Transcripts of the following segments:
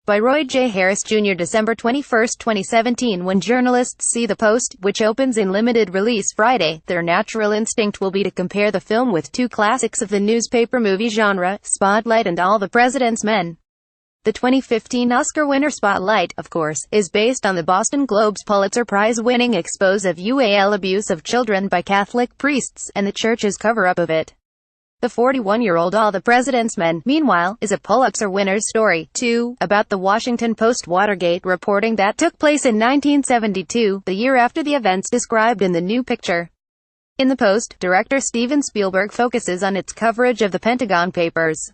by Roy J. Harris Jr. December 21, 2017. When journalists see The Post, which opens in limited release Friday, their natural instinct will be to compare the film with two classics of the newspaper movie genre, Spotlight and All the President's Men. The 2015 Oscar winner Spotlight, of course, is based on the Boston Globe's Pulitzer Prize-winning expose of UAL abuse of children by Catholic priests, and the church's cover-up of it. The 41-year-old All the President's Men, meanwhile, is a Pulitzer winner's story, too, about the Washington Post Watergate reporting that took place in 1972, the year after the events described in the new picture. In The Post, director Steven Spielberg focuses on its coverage of the Pentagon Papers.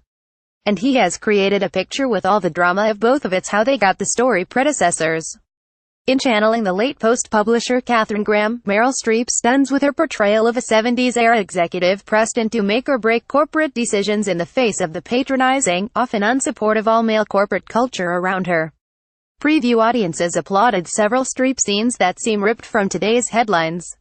And he has created a picture with all the drama of both of its how they got the story predecessors. In channeling the late Post publisher Katharine Graham, Meryl Streep stuns with her portrayal of a 70s-era executive pressed into make-or-break corporate decisions in the face of the patronizing, often unsupportive all-male corporate culture around her. Preview audiences applauded several Streep scenes that seem ripped from today's headlines.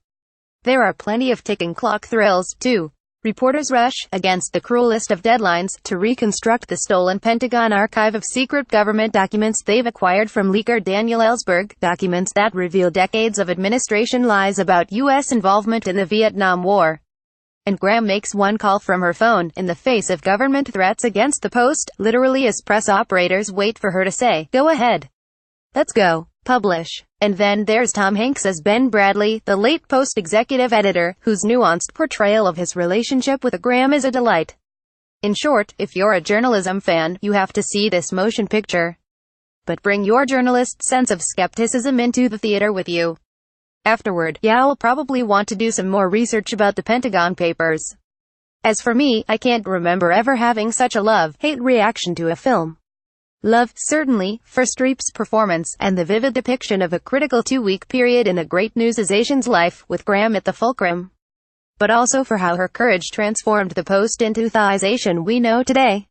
There are plenty of ticking clock thrills, too. Reporters rush against the cruelest of deadlines to reconstruct the stolen Pentagon archive of secret government documents they've acquired from leaker Daniel Ellsberg, documents that reveal decades of administration lies about U.S. involvement in the Vietnam War. And Graham makes one call from her phone, in the face of government threats against the Post, literally as press operators wait for her to say, "Go ahead. Let's go. Publish." And then there's Tom Hanks as Ben Bradlee, the late Post executive editor, whose nuanced portrayal of his relationship with Graham is a delight. In short, if you're a journalism fan, you have to see this motion picture. But bring your journalist sense of skepticism into the theater with you. Afterward, you'll probably want to do some more research about the Pentagon Papers. As for me, I can't remember ever having such a love-hate reaction to a film. Love, certainly, for Streep's performance, and the vivid depiction of a critical two-week period in a great newsation's life, with Graham at the fulcrum. But also for how her courage transformed the Post into the ization we know today.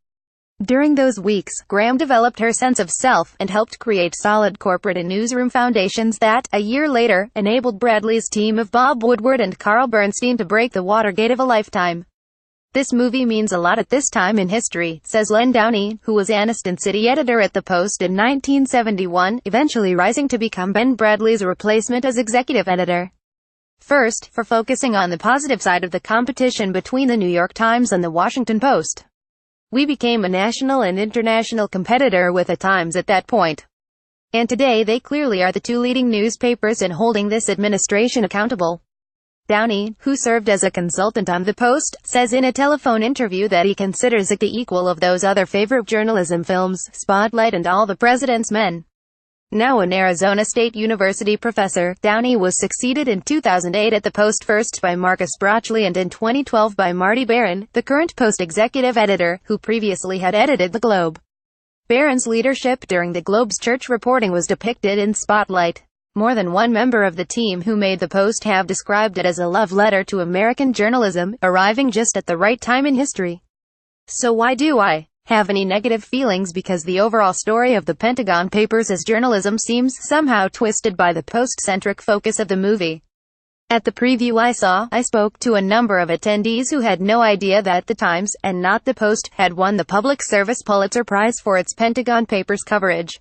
During those weeks, Graham developed her sense of self, and helped create solid corporate and newsroom foundations that, a year later, enabled Bradlee's team of Bob Woodward and Carl Bernstein to break the Watergate of a lifetime. This movie means a lot at this time in history, says Len Downey, who was Anniston City editor at The Post in 1971, eventually rising to become Ben Bradlee's replacement as executive editor. First, for focusing on the positive side of the competition between the New York Times and the Washington Post. We became a national and international competitor with the Times at that point. And today they clearly are the two leading newspapers in holding this administration accountable. Downey, who served as a consultant on The Post, says in a telephone interview that he considers it the equal of those other favorite journalism films, Spotlight and All the President's Men. Now an Arizona State University professor, Downey was succeeded in 2008 at The Post first by Marcus Brochley and in 2012 by Marty Baron, the current Post executive editor, who previously had edited The Globe. Baron's leadership during the Globe's church reporting was depicted in Spotlight. More than one member of the team who made The Post have described it as a love letter to American journalism, arriving just at the right time in history. So why do I have any negative feelings? Because the overall story of the Pentagon Papers as journalism seems somehow twisted by the Post-centric focus of the movie. At the preview I saw, I spoke to a number of attendees who had no idea that the Times, and not the Post, had won the Public Service Pulitzer Prize for its Pentagon Papers coverage.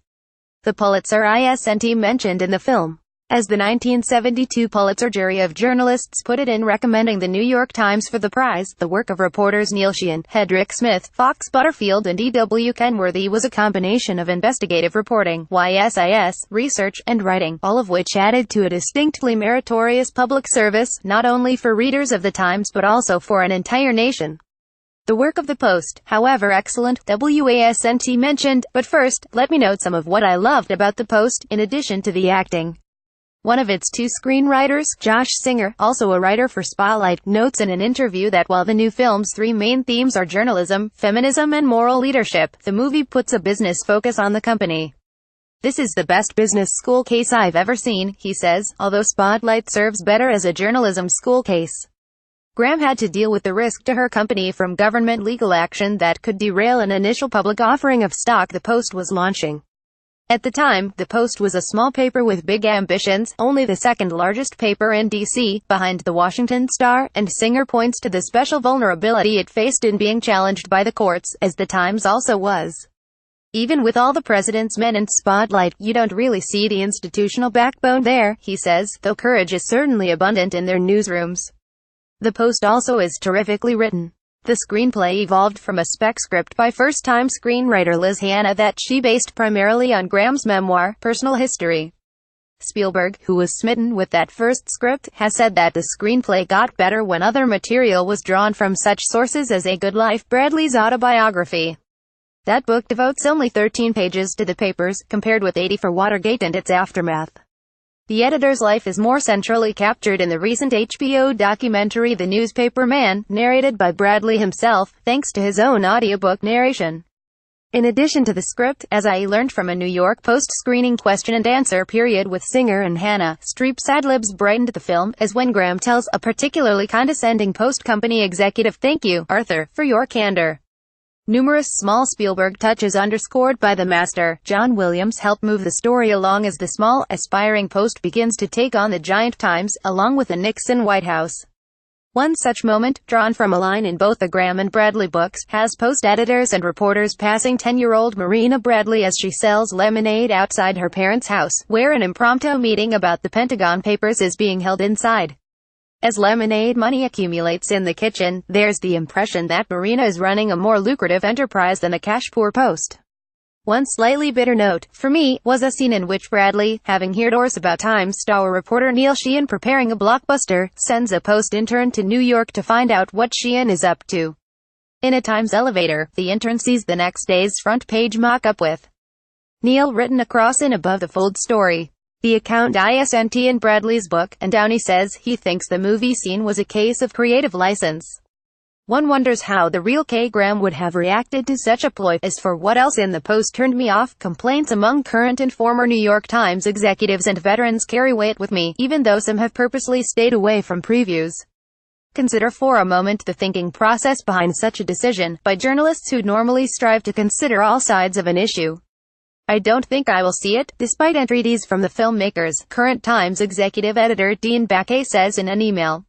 The Pulitzer isn't mentioned in the film. As the 1972 Pulitzer jury of journalists put it in recommending the New York Times for the prize, the work of reporters Neil Sheehan, Hedrick Smith, Fox Butterfield and E.W. Kenworthy was a combination of investigative reporting, YSIS, research, and writing, all of which added to a distinctly meritorious public service, not only for readers of the Times but also for an entire nation. The work of The Post, however excellent, wasn't mentioned, but first, let me note some of what I loved about The Post, in addition to the acting. One of its two screenwriters, Josh Singer, also a writer for Spotlight, notes in an interview that while the new film's three main themes are journalism, feminism and moral leadership, the movie puts a business focus on the company. This is the best business school case I've ever seen, he says, although Spotlight serves better as a journalism school case. Graham had to deal with the risk to her company from government legal action that could derail an initial public offering of stock the Post was launching. At the time, the Post was a small paper with big ambitions, only the second largest paper in D.C., behind the Washington Star, and Singer points to the special vulnerability it faced in being challenged by the courts, as the Times also was. Even with all the president's men in spotlight, you don't really see the institutional backbone there, he says, though courage is certainly abundant in their newsrooms. The Post also is terrifically written. The screenplay evolved from a spec script by first-time screenwriter Liz Hanna that she based primarily on Graham's memoir, Personal History. Spielberg, who was smitten with that first script, has said that the screenplay got better when other material was drawn from such sources as A Good Life, Bradley's autobiography. That book devotes only 13 pages to the papers, compared with 80 for Watergate and its aftermath. The editor's life is more centrally captured in the recent HBO documentary The Newspaper Man, narrated by Bradley himself, thanks to his own audiobook narration. In addition to the script, as I learned from a New York Post screening question-and-answer period with Singer and Hanna, Streep's ad-libs brightened the film, as when Graham tells a particularly condescending Post company executive, "Thank you, Arthur, for your candor." Numerous small Spielberg touches underscored by the master, John Williams, help move the story along as the small, aspiring Post begins to take on the giant Times, along with the Nixon White House. One such moment, drawn from a line in both the Graham and Bradley books, has Post editors and reporters passing 10-year-old Marina Bradley as she sells lemonade outside her parents' house, where an impromptu meeting about the Pentagon Papers is being held inside. As lemonade money accumulates in the kitchen, there's the impression that Marina is running a more lucrative enterprise than the cash-poor Post. One slightly bitter note, for me, was a scene in which Bradley, having heard stories about Times star reporter Neil Sheehan preparing a blockbuster, sends a Post intern to New York to find out what Sheehan is up to. In a Times elevator, the intern sees the next day's front-page mock-up with Neil written across in above the fold story. The account isn't in Bradley's book, and Downey says he thinks the movie scene was a case of creative license. One wonders how the real K. Graham would have reacted to such a ploy. As for what else in the Post turned me off, complaints among current and former New York Times executives and veterans carry weight with me, even though some have purposely stayed away from previews. Consider for a moment the thinking process behind such a decision, by journalists who normally strive to consider all sides of an issue. I don't think I will see it, despite entreaties from the filmmakers, current Times executive editor Dean Baquet says in an email.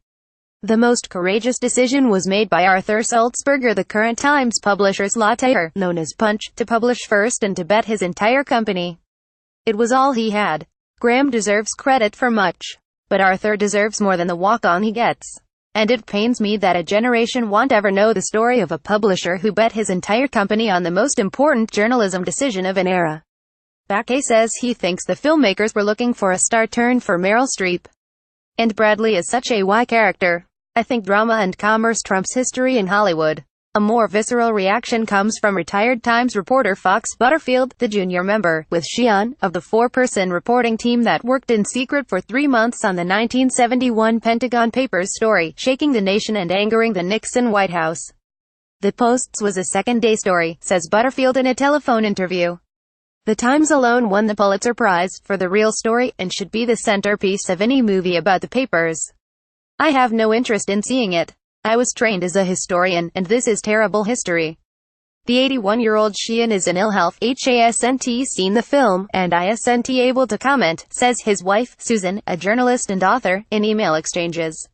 The most courageous decision was made by Arthur Sulzberger, the current Times publisher's latte, known as Punch, to publish first and to bet his entire company. It was all he had. Graham deserves credit for much. But Arthur deserves more than the walk-on he gets. And it pains me that a generation won't ever know the story of a publisher who bet his entire company on the most important journalism decision of an era. Baquet says he thinks the filmmakers were looking for a star turn for Meryl Streep. And Bradley is such a why character. I think drama and commerce trumps history in Hollywood. A more visceral reaction comes from retired Times reporter Fox Butterfield, the junior member, with Sheehan, of the four-person reporting team that worked in secret for 3 months on the 1971 Pentagon Papers story, shaking the nation and angering the Nixon White House. The Post's was a second-day story, says Butterfield in a telephone interview. The Times alone won the Pulitzer Prize for the real story, and should be the centerpiece of any movie about the papers. I have no interest in seeing it. I was trained as a historian, and this is terrible history. The 81-year-old Sheehan is in ill health, hasn't seen the film, and isn't able to comment, says his wife, Susan, a journalist and author, in email exchanges.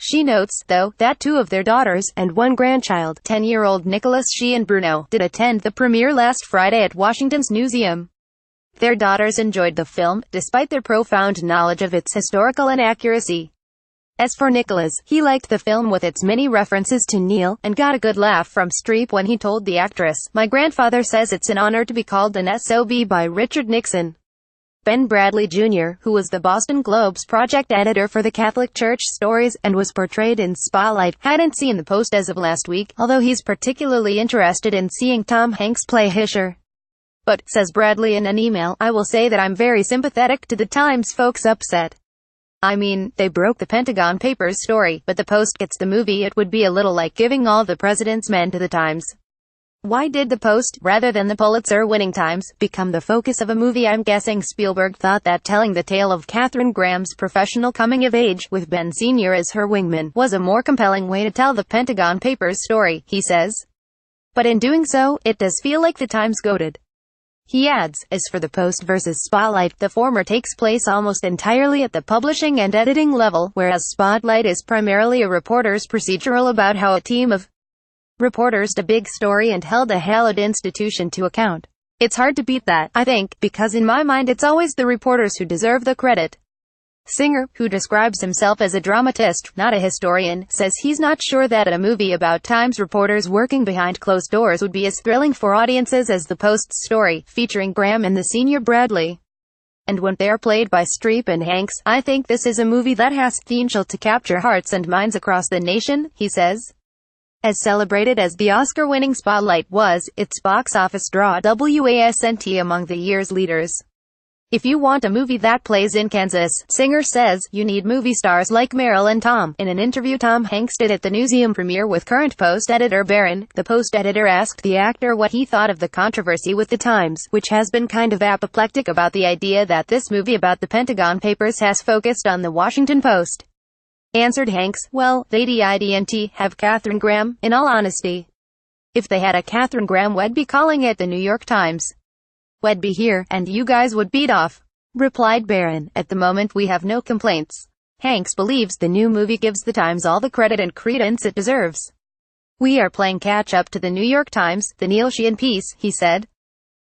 She notes, though, that 2 of their daughters, and 1 grandchild, 10-year-old Nicholas Sheehan Bruno, did attend the premiere last Friday at Washington's Newseum. Their daughters enjoyed the film, despite their profound knowledge of its historical inaccuracy. As for Nicholas, he liked the film with its many references to Neil, and got a good laugh from Streep when he told the actress, "My grandfather says it's an honor to be called an SOB by Richard Nixon." Ben Bradley Jr., who was the Boston Globe's project editor for the Catholic Church Stories, and was portrayed in Spotlight, hadn't seen the Post as of last week, although he's particularly interested in seeing Tom Hanks play Hischer. But, says Bradley in an email, I will say that I'm very sympathetic to the Times folks upset. I mean, they broke the Pentagon Papers story, but the Post gets the movie. It would be a little like giving all the president's men to the Times. Why did the Post, rather than the Pulitzer-winning Times, become the focus of a movie? I'm guessing Spielberg thought that telling the tale of Katharine Graham's professional coming-of-age, with Ben Sr. as her wingman, was a more compelling way to tell the Pentagon Papers story, he says. But in doing so, it does feel like the Times goaded. He adds, as for the Post versus Spotlight, the former takes place almost entirely at the publishing and editing level, whereas Spotlight is primarily a reporter's procedural about how a team of reporters did a big story and held a hallowed institution to account. It's hard to beat that, I think, because in my mind it's always the reporters who deserve the credit. Singer, who describes himself as a dramatist, not a historian, says he's not sure that a movie about Times reporters working behind closed doors would be as thrilling for audiences as the Post's story, featuring Graham and the senior Bradley. And when they're played by Streep and Hanks, I think this is a movie that has potential to capture hearts and minds across the nation, he says. As celebrated as the Oscar-winning Spotlight was, its box office draw wasn't among the year's leaders. If you want a movie that plays in Kansas, Singer says, you need movie stars like Meryl and Tom. In an interview Tom Hanks did at the Newseum premiere with current Post editor Barron, the Post editor asked the actor what he thought of the controversy with the Times, which has been kind of apoplectic about the idea that this movie about the Pentagon Papers has focused on the Washington Post. Answered Hanks, well, they didn't have Katharine Graham, in all honesty. If they had a Katharine Graham, we'd be calling it the New York Times. We'd be here, and you guys would beat off. Replied Barron, at the moment we have no complaints. Hanks believes the new movie gives the Times all the credit and credence it deserves. We are playing catch-up to the New York Times, the Neil Sheehan piece, he said.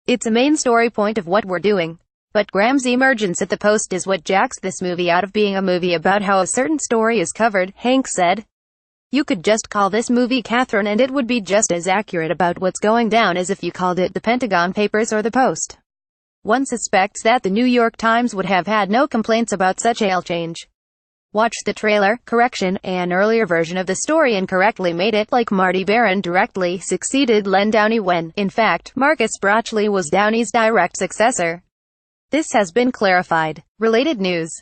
It's a main story point of what we're doing. But Graham's emergence at the Post is what jacks this movie out of being a movie about how a certain story is covered, Hanks said. You could just call this movie Katharine and it would be just as accurate about what's going down as if you called it the Pentagon Papers or the Post. One suspects that the New York Times would have had no complaints about such a change. Watch the trailer. Correction, an earlier version of the story incorrectly made it like Marty Baron directly succeeded Len Downey when, in fact, Marcus Brochley was Downey's direct successor. This has been clarified. Related news.